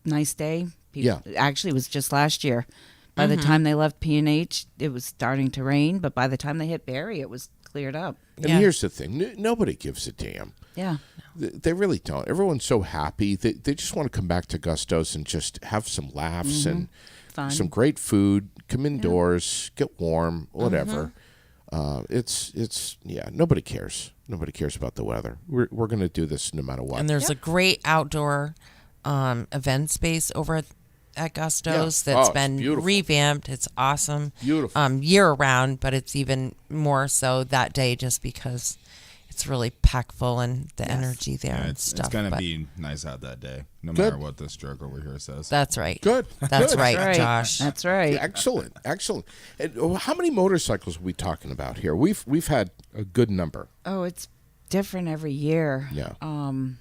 Nice day. Yeah. Actually, it was just last year. By the time they left P&H, it was starting to rain. But by the time they hit Barry, it was cleared up. And Yeah. here's the thing. Nobody gives a damn. Yeah. They really don't. Everyone's so happy. They just want to come back to Gusto's and just have some laughs and Fun. some great food, come indoors, get warm, whatever. It's nobody cares. Nobody cares about the weather. We're going to do this no matter what. And there's a great outdoor event space over at Gusto's Yeah. that's Oh, it's been beautiful. revamped. It's awesome. Beautiful. Year round, but it's even more so that day just because it's really packed full and the energy there Yeah, and it's stuff. going to but be nice out that day, no Good. matter what this jerk over here says. That's right. Good. That's Good. right, Right. Josh. That's right. Excellent. Excellent. And how many motorcycles are we talking about here? We've had a good number. Oh, it's different every year. Yeah. I mean,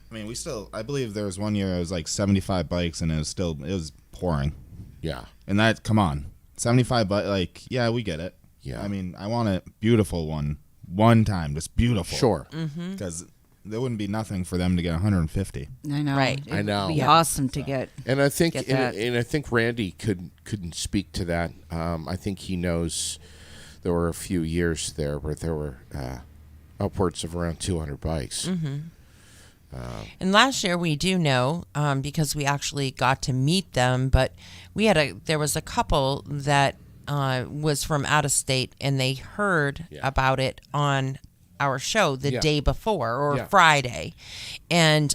I believe there was one year it was like 75 bikes and it was pouring. Yeah. And that, come on, 75 bikes, like, yeah, we get it. Yeah. I mean, I want a beautiful one time, just beautiful. Sure. Because there wouldn't be nothing for them to get 150. I know. Right. It I know. would be Yeah. awesome to get. And I think Get that. and I think Randy could speak to that. I think he knows there were a few years there where there were upwards of around 200 bikes. And last year we do know because we actually got to meet them, but there was a couple that was from out of state and they heard about it on our show the day before or Friday, and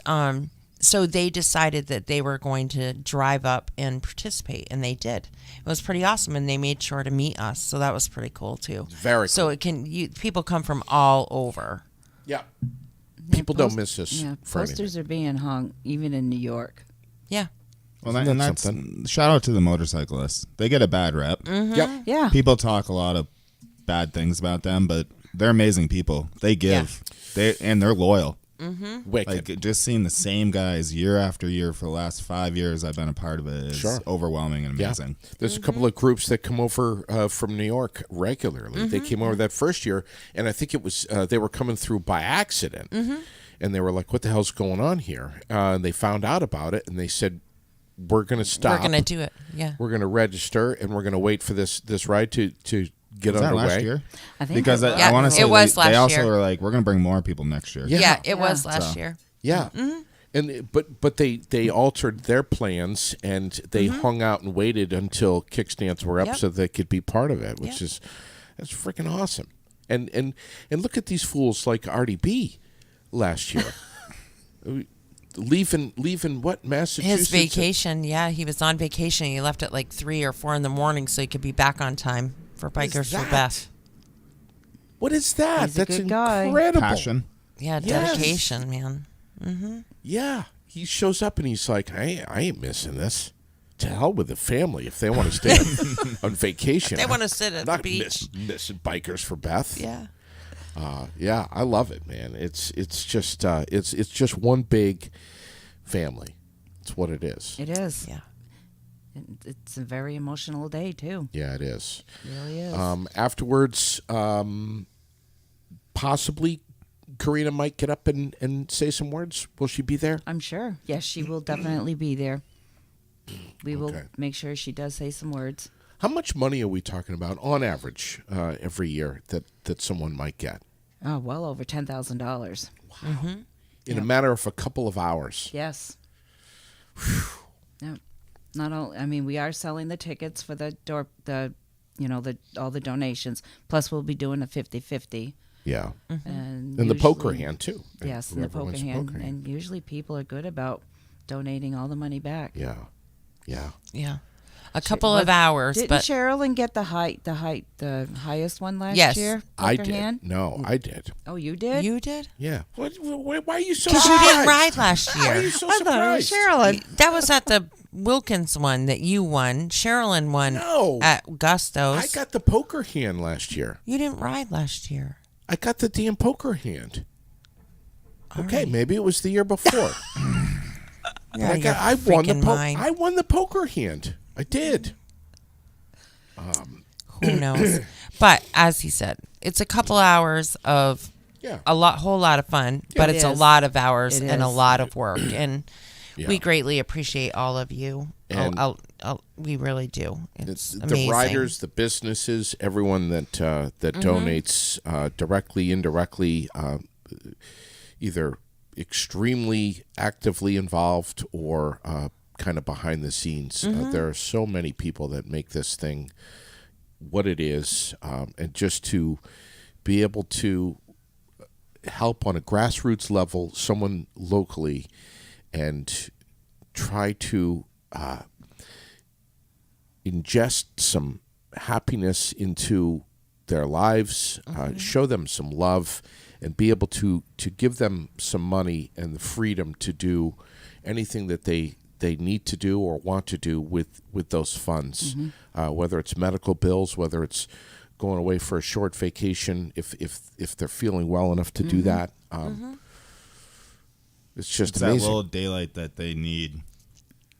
so they decided that they were going to drive up and participate, and they did. It was pretty awesome, and they made sure to meet us, so that was pretty cool too. Very So cool. people come from all over. Yeah. People don't miss this Yeah, for anything. posters are being hung even in New York. Yeah. Well, Isn't that that's something? shout out to the motorcyclists. They get a bad rep. Yep. Yeah. People talk a lot of bad things about them, but they're amazing people. They give. They're loyal. Wicked. Like, just seeing the same guys year after year for the last 5 years I've been a part of it is Sure. overwhelming and amazing. There's a couple of groups that come over from New York regularly. They came over that first year, and I think it was they were coming through by accident, and they were like, "What the hell's going on here?" And they found out about it, and they said, "We're going to stop. We're going to do it." Yeah. We're going to register, and we're going to wait for this ride to get Was that underway." last year? I think Because it was. I want to say it was they last also year. were like, we're going to bring more people next year. Yeah. Yeah, it was Yeah. last So- year. Yeah. And but they altered their plans, and they hung out and waited until kickstands were up Yep. so they could be part of it, which Yep. that's freaking awesome. And look at these fools like Artie B last year. leaving what, Massachusetts? His vacation, he was on vacation. He left at like 3 or 4 in the morning so he could be back on time for Bikers for that? Beth. What is that? He's a That's good guy. incredible. Passion. Yeah, Yes. dedication, man. Yeah, he shows up and he's like, I ain't missing this. To hell with the family if they want to stay on vacation. They want to sit at I'm the not beach. missing Bikers for Beth. Yeah. Yeah, I love it, man. It's just it's just one big family. It's what it is. It is. Yeah. It's a very emotional day too. Yeah, it is. It really is. Afterwards, possibly Karina might get up and say some words. Will she be there? I'm sure. Yes, she will definitely be there. We will Okay. make sure she does say some words. How much money are we talking about on average every year that someone might get? Oh, well over $10,000. In a matter of a couple of hours. Yes. No, not all. I mean, we are selling the tickets for the all the donations. Plus, we'll be doing a 50-50. Yeah. And And the poker usually- hand, too. Yes, and the Whoever poker wins hand. poker And usually people are good about donating all the money back. Yeah. Yeah. Yeah. A couple of hours, Didn't but Sherilyn get the highest one last Yes. year? I Poker did. hand? No, I did. Oh, you did? you did? Yeah. Why are you so Because surprised? you didn't ride last Why are you year. so I thought it was surprised? Sherilyn. That was at the Wilkins one that you won. Sherilyn won No. at Gusto's. I got the poker hand last year. You didn't ride last year. I got the damn poker hand. All Okay, right. maybe it was the year before. You're out of your I won the freaking mind. I won the poker hand. I did. Who knows? But as he said, it's a couple hours of Yeah. whole lot of fun, but It it's a is. lot of hours It and a is. lot of work. And Yeah. we greatly appreciate all of you. And- We really do. It's The amazing. riders, the businesses, everyone that donates directly, indirectly, either extremely actively involved or kind of behind the scenes. There are so many people that make this thing what it is, and just to be able to help on a grassroots level, someone locally, and try to ingest some happiness into their lives, show them some love, and be able to give them some money and the freedom to do anything that they need to do or want to do with those funds, whether it's medical bills, whether it's going away for a short vacation, if they're feeling well enough to do that. It's just It's amazing. that little daylight that they need.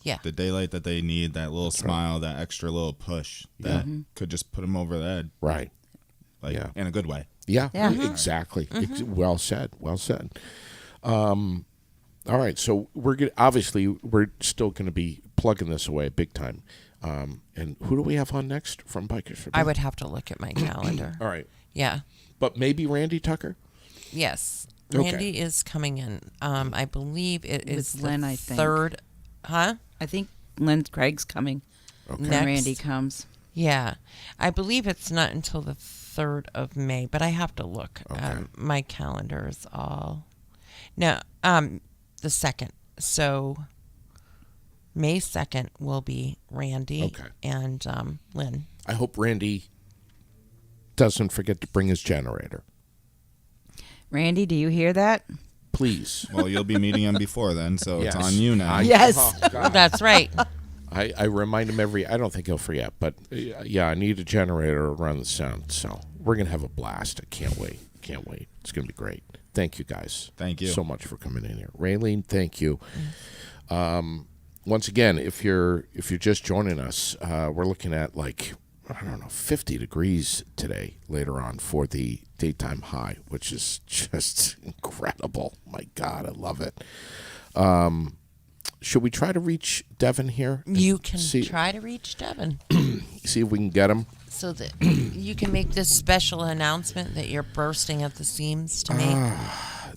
Yeah. The daylight that they need, that little smile, that extra little push that could just put them over the head. Right. Like, in a good way. Yeah, Yeah. exactly. Well said. Well said. All right, so we're still gonna be plugging this away big time. And who do we have on next from Bikers for Beth? I would have to look at my calendar. All right, Yeah. but maybe Randy Tucker. Yes. Okay. Randy is coming in. I believe it is With the Lynn, I think. third. Huh? I think Lynn Craig's coming when Next. Randy comes. Yeah. I believe it's not until the 3rd of May, but I have to look. Okay. My calendar is all. No, the 2nd. So May 2nd will be Randy Okay. and Lynn. I hope Randy doesn't forget to bring his generator. Randy, do you hear that? Please. Well, you'll be meeting him before then, so Yes. it's on you now. Yes. Oh, God. That's right. I remind him I don't think he'll forget, but yeah, I need a generator to run the sound. So we're going to have a blast. I can't wait. Can't wait. It's going to be great. Thank you guys. Thank you. so much for coming in here. Raylene, thank you. Once again, if you're just joining us, we're looking at 50 degrees today later on for the daytime high, which is just incredible. My God, I love it. Should we try to reach Devin here? and You can see try to reach Devin if we can get him. so that you can make this special announcement that you're bursting at the seams to make.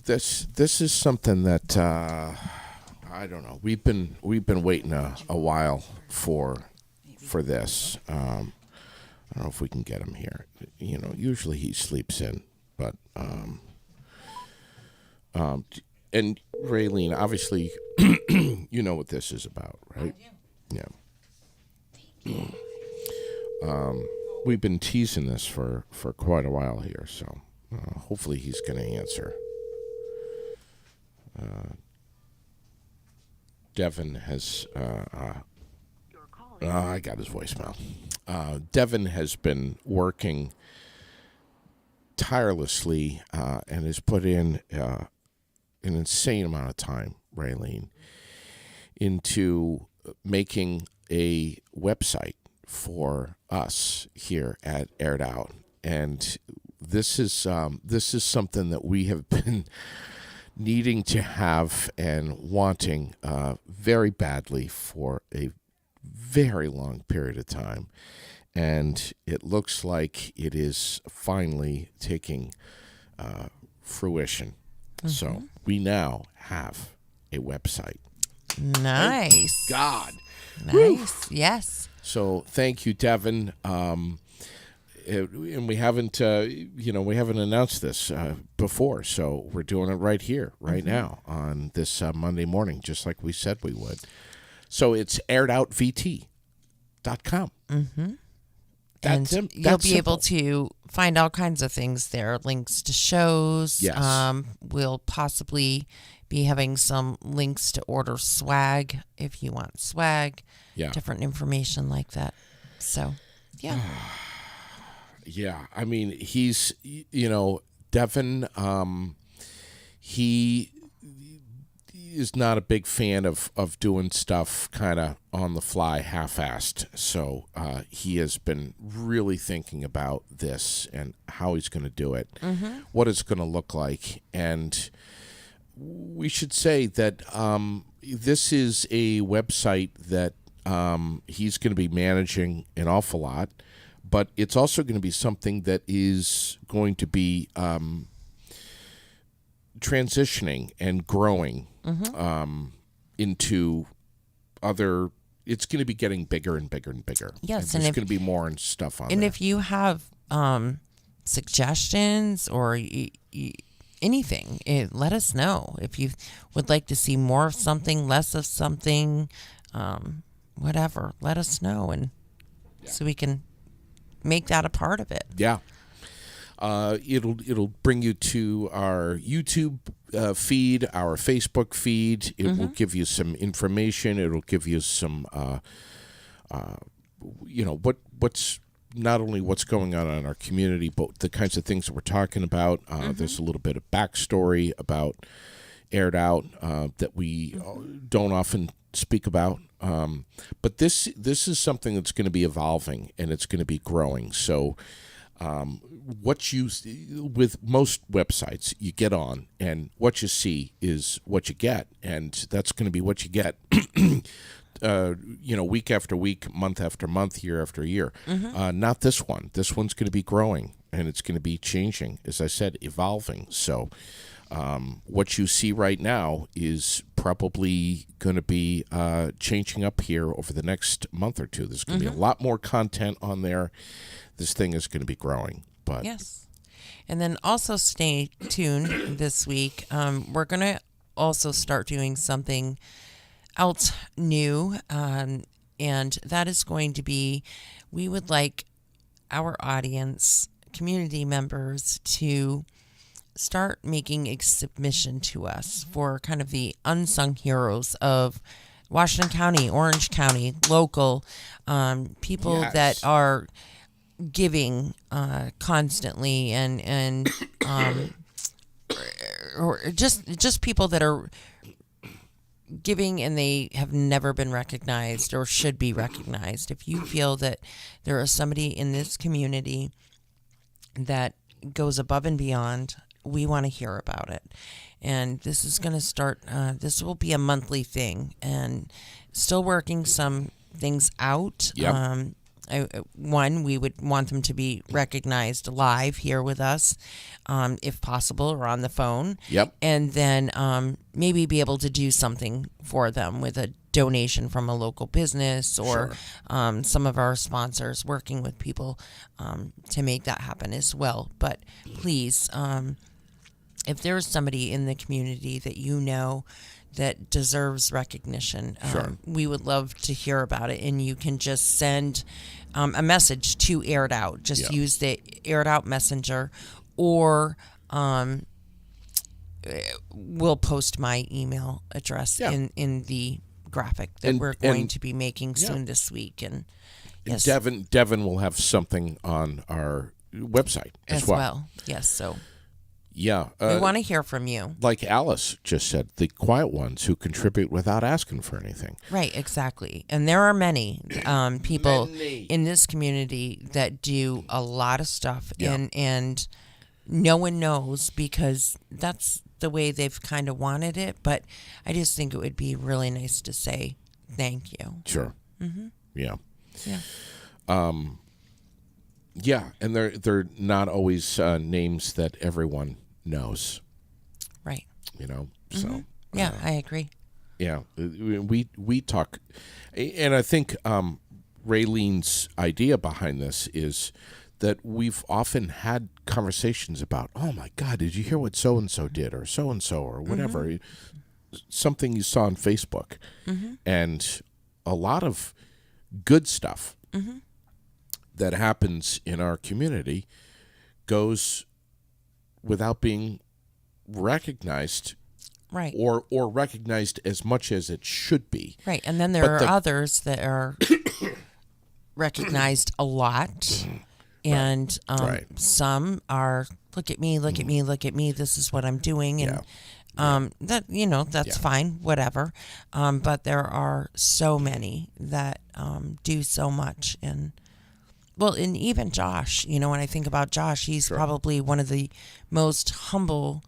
This is something that I don't know. We've been waiting a while for this. I don't know if we can get him here. Usually he sleeps in, but and Raylene, obviously, you know what this is about, right? Yeah. We've been teasing this for quite a while here, so hopefully he's going to answer. Devin has. I got his voicemail. Devin has been working tirelessly and has put in an insane amount of time, Raylene, into making a website for us here at Aired Out, and this is something that we have been needing to have and wanting very badly for a very long period of time, and it looks like it is finally taking fruition. So we now have a website. Nice. God. Nice. Yes. So thank you, Devin. And we haven't, we haven't announced this before, so we're doing it right here, right now, on this Monday morning, just like we said we would. So it's airedoutVT.com. Mm-hmm. That's and it. you'll That's be able simple. to find all kinds of things there, links to shows. Yes. We'll possibly be having some links to order swag if you want swag. Yeah. Different information like that. So, yeah. Yeah, I mean, he's, Devin, he is not a big fan of doing stuff kind of on the fly, half-assed. So he has been really thinking about this and how he's going to do it, what it's going to look like. And we should say that this is a website that he's going to be managing an awful lot. But it's also going to be something that is going to be transitioning and growing into other. It's going to be getting bigger and bigger and bigger. Yes, and there's going to be more and stuff on. And there. if you have suggestions or anything, let us know. If you would like to see more of something, less of something, whatever, let us know, and so we can make that a part of it. Yeah. It'll bring you to our YouTube feed, our Facebook feed. It will give you some information. It'll give you some, what's not only what's going on in our community, but the kinds of things that we're talking about. There's a little bit of backstory about Aired Out that we don't often speak about. But this is something that's going to be evolving and it's going to be growing. So what you with most websites, you get on and what you see is what you get, and that's going to be what you get. Week after week, month after month, year after year. Not this one. This one's going to be growing and it's going to be changing. As I said, evolving. So what you see right now is probably going to be changing up here over the next month or two. There's going to be a lot more content on there. This thing is going to be growing. But yes. And then also stay tuned this week. We're going to also start doing something else new, and that is going to be, we would like our audience, community members, to start making a submission to us for kind of the unsung heroes of Washington County, Orange County, local people that are giving constantly and or just people that are giving and they have never been recognized or should be recognized. If you feel that there is somebody in this community that goes above and beyond, we want to hear about it. And this is going to start, this will be a monthly thing, and still working some things out. Yep. One, we would want them to be recognized live here with us, if possible, or on the phone. Yep. And then maybe be able to do something for them with a donation from a local business or some of our sponsors, working with people to make that happen as well. But please, if there's somebody in the community that you know that deserves recognition, we would love to hear about it. And you can just send a message to Aired Out. Just use the Aired Out Messenger, or we'll post my email address in the graphic that we're going to be making soon this week. And yes, Devin will have something on our website as well. Yes, so yeah, we want to hear from you. Like Alice just said, the quiet ones who contribute without asking for anything. Right, exactly. And there are many people in this community that do a lot of stuff, and no one knows because that's the way they've kind of wanted it. But I just think it would be really nice to say thank you. Sure. Yeah. Yeah. Yeah, and they're not always names that everyone knows. Right. You know, so yeah, I agree. Yeah, we talk, and I think Raylene's idea behind this is that we've often had conversations about, oh my God, did you hear what so and so did, or so and so, or whatever, something you saw on Facebook, and a lot of good stuff that happens in our community goes without being recognized, right, or recognized as much as it should be. Right, and then there are others that are recognized a lot, and some are look at me, look at me, look at me. This is what I'm doing, and that that's fine, whatever. But there are so many that do so much, and even Josh. When I think about Josh, he's probably one of the most humble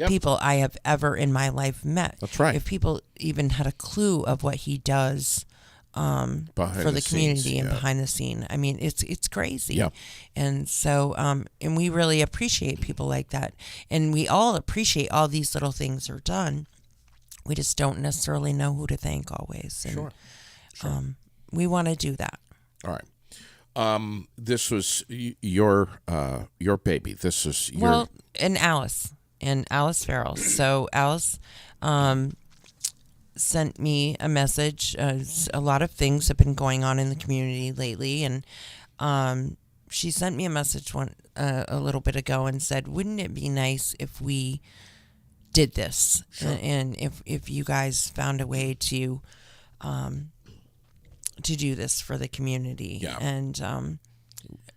people I have ever in my life met. That's right. If people even had a clue of what he does, for the community scenes, and yeah. behind the scene. I mean, it's crazy. Yeah. And so, and we really appreciate people like that. And we all appreciate all these little things are done. We just don't necessarily know who to thank always. And, Sure. we want to do that. All right. This was your baby. This is your Well, and Alice Farrell. So Alice sent me a message. A lot of things have been going on in the community lately, and she sent me a message a little bit ago and said, "Wouldn't it be nice if we did this, and if you guys found a way to do this for the community?" Yeah. And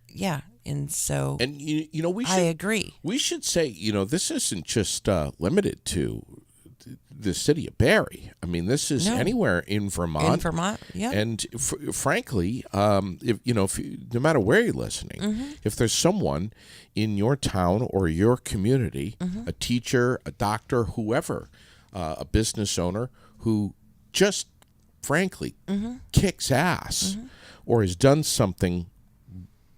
yeah, and so and you know we should I agree. We should say, this isn't just limited to the city of Barrie. I mean, this is No. anywhere in Vermont. In Vermont, yeah. And frankly, if no matter where you're listening, Mm-hmm. if there's someone in your town or your community, Mm-hmm. a teacher, a doctor, whoever, a business owner who just frankly Mm-hmm. kicks ass or has done something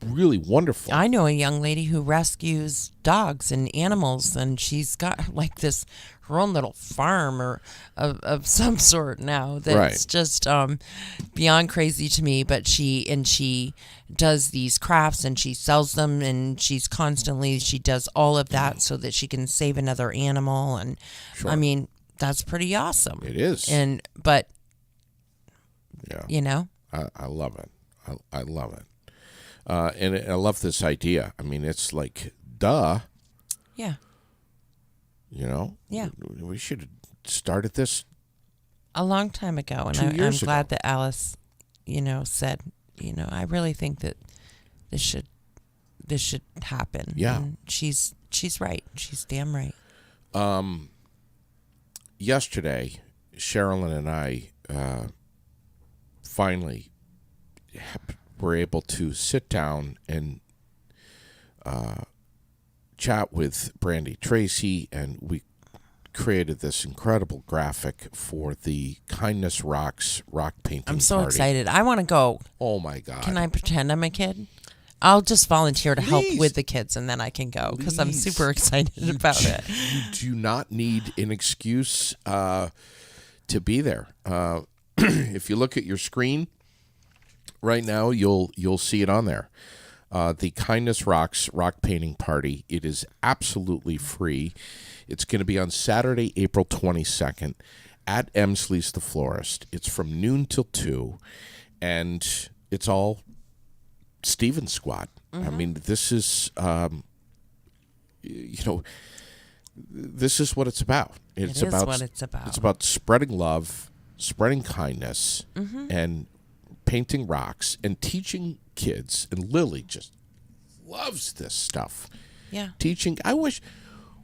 really wonderful. I know a young lady who rescues dogs and animals, and she's got like her own little farm or of some sort now. That's Right. just beyond crazy to me. But she does these crafts and she sells them, and she does all of that so that she can save another animal. And Sure. I mean, that's pretty awesome. It is. But Yeah. I love it. I love it. And I love this idea. I mean, it's like, duh, yeah. Yeah. We should have started this. A long time ago, and 2 I'm years glad ago. that Alice, said, I really think that this should happen. Yeah. And she's right. She's damn right. Yesterday, Sherilyn and I finally were able to sit down and chat with Brandy Tracy, and we created this incredible graphic for the Kindness Rocks rock painting I'm so party. excited. I want to go. Oh my God. Can I pretend I'm a kid? I'll just volunteer to help Please. with the kids, and then I can go because I'm Please. super excited about it. You do not need an excuse to be there. If you look at your screen right now, you'll see it on there. The Kindness Rocks rock painting party. It is absolutely free. It's going to be on Saturday, April 22nd at Emsley's The Florist. It's from noon till 2, and it's all Steven squad. I mean, this is, this is what it's about. It's It is about what it's about. It's about spreading love, spreading kindness, and painting rocks and teaching kids. And Lily just loves this stuff. Yeah. Teaching. I wish.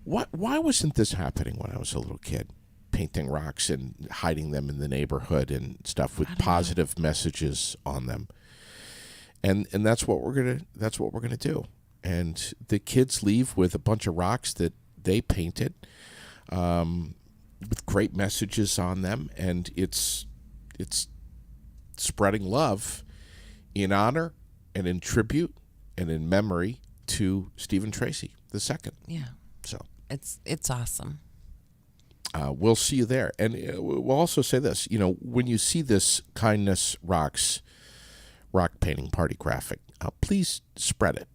Why wasn't this happening when I was a little kid? Painting rocks and hiding them in the neighborhood and stuff with positive messages on them. And that's what we're gonna do. And the kids leave with a bunch of rocks that they painted, with great messages on them, and it's spreading love in honor and in tribute and in memory to Stephen Tracy II. Yeah. So It's awesome. we'll see you there. And we'll also say this, when you see this Kindness Rocks rock painting party graphic, please spread it.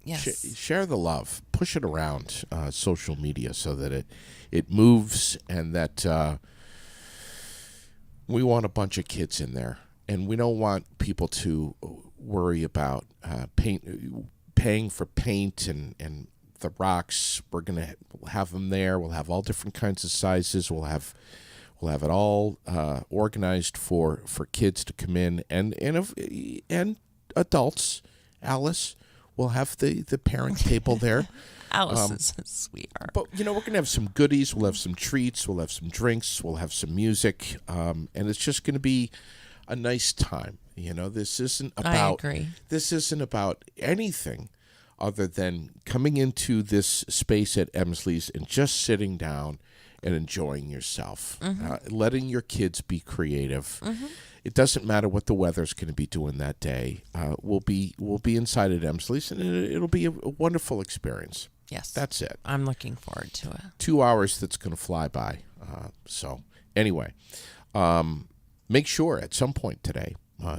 Yes. Share the love. Push it around social media so that it moves, and that we want a bunch of kids in there. And we don't want people to worry about paying for paint and the rocks. We're going to have them there. We'll have all different kinds of sizes. We'll have it all organized for kids to come in, and adults. Alice will have the parent table there. Alice is a sweetheart. But we're going to have some goodies. We'll have some treats. We'll have some drinks. We'll have some music, and it's just going to be a nice time. This isn't about. I agree. This isn't about anything other than coming into this space at Emsley's and just sitting down and enjoying yourself, letting your kids be creative. it doesn't matter what the weather's going to be doing that day. We'll be inside at Emsley's, and it'll be a wonderful experience. Yes. That's it. I'm looking forward to it. 2 hours that's going to fly by. So anyway, make sure at some point today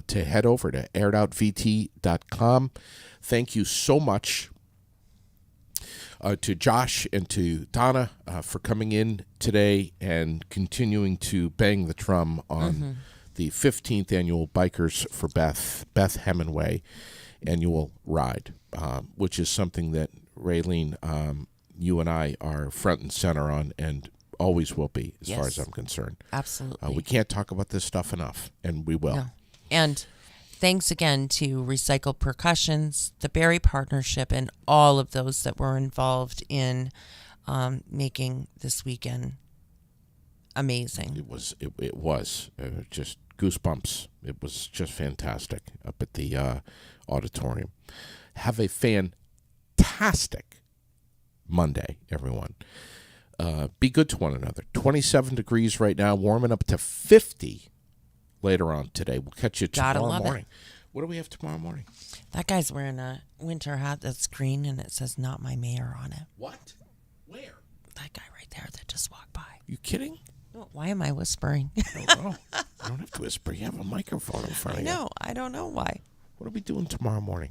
to head over to airedoutvt.com. Thank you so much to Josh and to Donna for coming in today and continuing to bang the drum on the 15th annual Bikers for Beth Hemingway annual ride, which is something that Raylene, you and I are front and center on and always will be as far as I'm concerned. Absolutely. We can't talk about this stuff enough, and we will. No. And thanks again to Recycled Percussions, the Berry Partnership, and all of those that were involved in making this weekend amazing. It was just goosebumps. It was just fantastic up at the auditorium. Have a fantastic Monday, everyone. Be good to one another. 27 degrees right now, warming up to 50 later on today. We'll catch you tomorrow morning. What do we have tomorrow morning? That guy's wearing a winter hat that's green and it says "Not My Mayor" on it. What? Where? That guy right there that just walked by. You kidding? Oh, why am I whispering? I don't know. You don't have to whisper. You have a microphone in front of you. No, I don't know why. What are we doing tomorrow morning?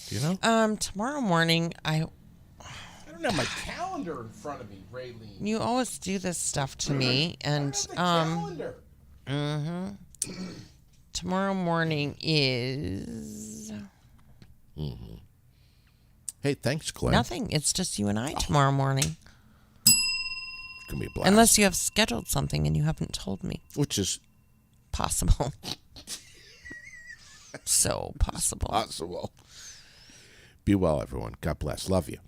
Do you know? Tomorrow morning, I don't have my calendar in front of me, Raylene. you always do this stuff to me, and calendar. Tomorrow morning is Hey, thanks, Glenn. nothing. It's just you and I tomorrow morning. It's gonna be a blast. Unless you have scheduled something and you haven't told me. Which is Possible. So possible. possible. Be well, everyone. God bless. Love you.